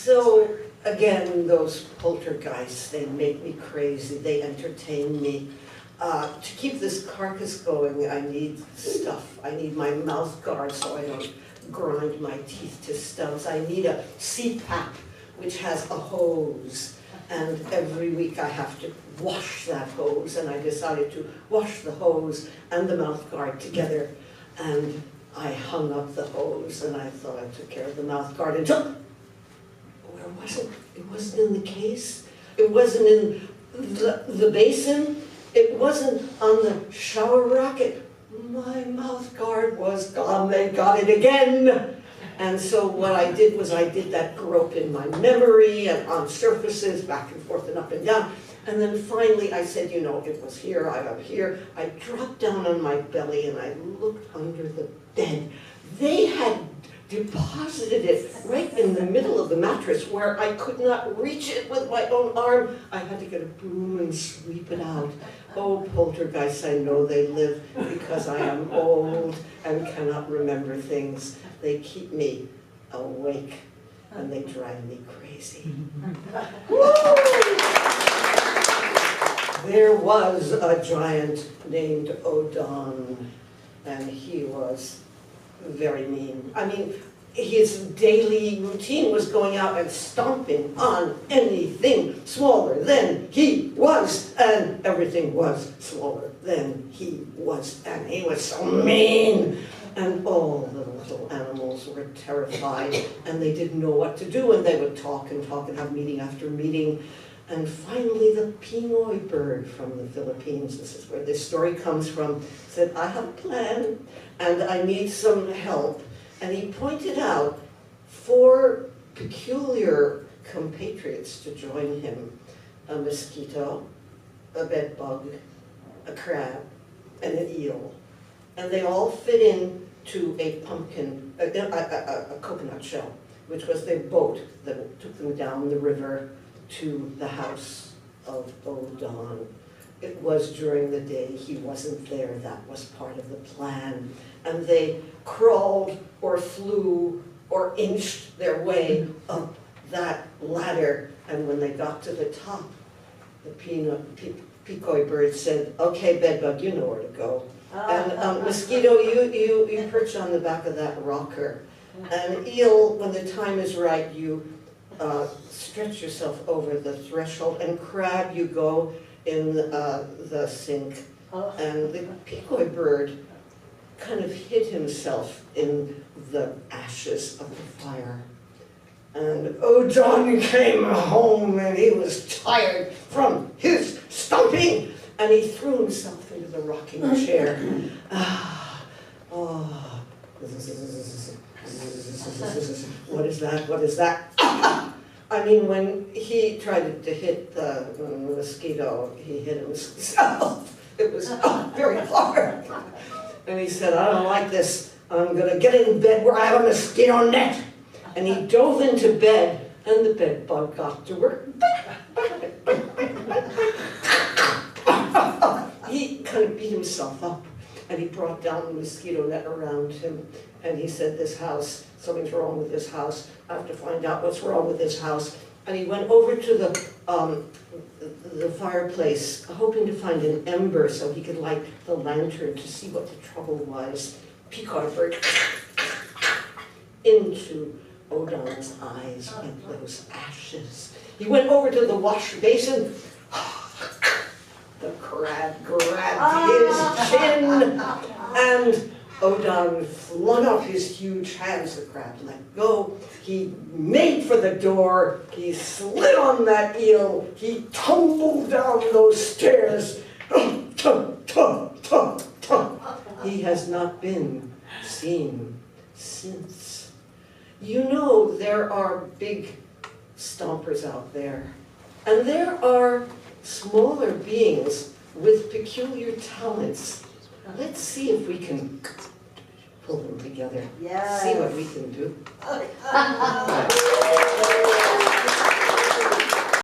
So again, those poltergeists, they make me crazy, they entertain me. To keep this carcass going, I need stuff. I need my mouth guard so I don't grind my teeth to stubs. I need a CPAP, which has a hose. And every week I have to wash that hose, and I decided to wash the hose and the mouth guard together. And I hung up the hose, and I thought I took care of the mouth guard until, where was it? It wasn't in the case. It wasn't in the basin. It wasn't on the shower racket. My mouth guard was gone. They got it again. And so what I did was I did that grope in my memory and on surfaces, back and forth and up and down. And then finally I said, you know, it was here, I got here. I dropped down on my belly and I looked under the bed. They had deposited it right in the middle of the mattress where I could not reach it with my own arm. I had to get a broom and sweep it out. Oh, poltergeists, I know they live because I am old and cannot remember things. They keep me awake and they drive me crazy. There was a giant named Odom, and he was very mean. I mean, his daily routine was going out and stomping on anything smaller than he was, and everything was smaller than he was, and he was so mean. And all the little animals were terrified, and they didn't know what to do, and they would talk and talk and have meeting after meeting. And finally, the Pinoy bird from the Philippines, this is where this story comes from, said, I have a plan, and I need some help. And he pointed out 4 peculiar compatriots to join him: a mosquito, a bedbug, a crab, and an eel. And they all fit in to a pumpkin, a coconut shell, which was their boat that took them down the river to the house of Odom. It was during the day, he wasn't there, that was part of the plan. And they crawled or flew or inched their way up that ladder. And when they got to the top, the Pinoy bird said, okay, bedbug, you know where to go. And mosquito, you perch on the back of that rocker. And eel, when the time is right, you stretch yourself over the threshold. And crab, you go in the sink. And the Pinoy bird kind of hid himself in the ashes of the fire. And Odom came home and he was tired from his stomping. And he threw himself into the rocking chair. What is that? What is that? I mean, when he tried to hit the mosquito, he hit himself. It was very hard. And he said, I don't like this. I'm going to get in bed where I have a mosquito net. And he dove into bed, and the bed bug got to work. He kind of beat himself up, and he brought down the mosquito net around him, and he said, this house, something's wrong with this house. I have to find out what's wrong with this house. And he went over to the fireplace, hoping to find an ember so he could light the lantern to see what the trouble was. Peacock bird into Odom's eyes went those ashes. He went over to the wash basin. The crab grabbed his chin, and Odom flung out his huge hands. The crab let go. He made for the door. He slid on that eel. He tumbled down those stairs. He has not been seen since. You know, there are big stompers out there, and there are smaller beings with peculiar talents. Let's see if we can pull them together. Yes. See what we can do.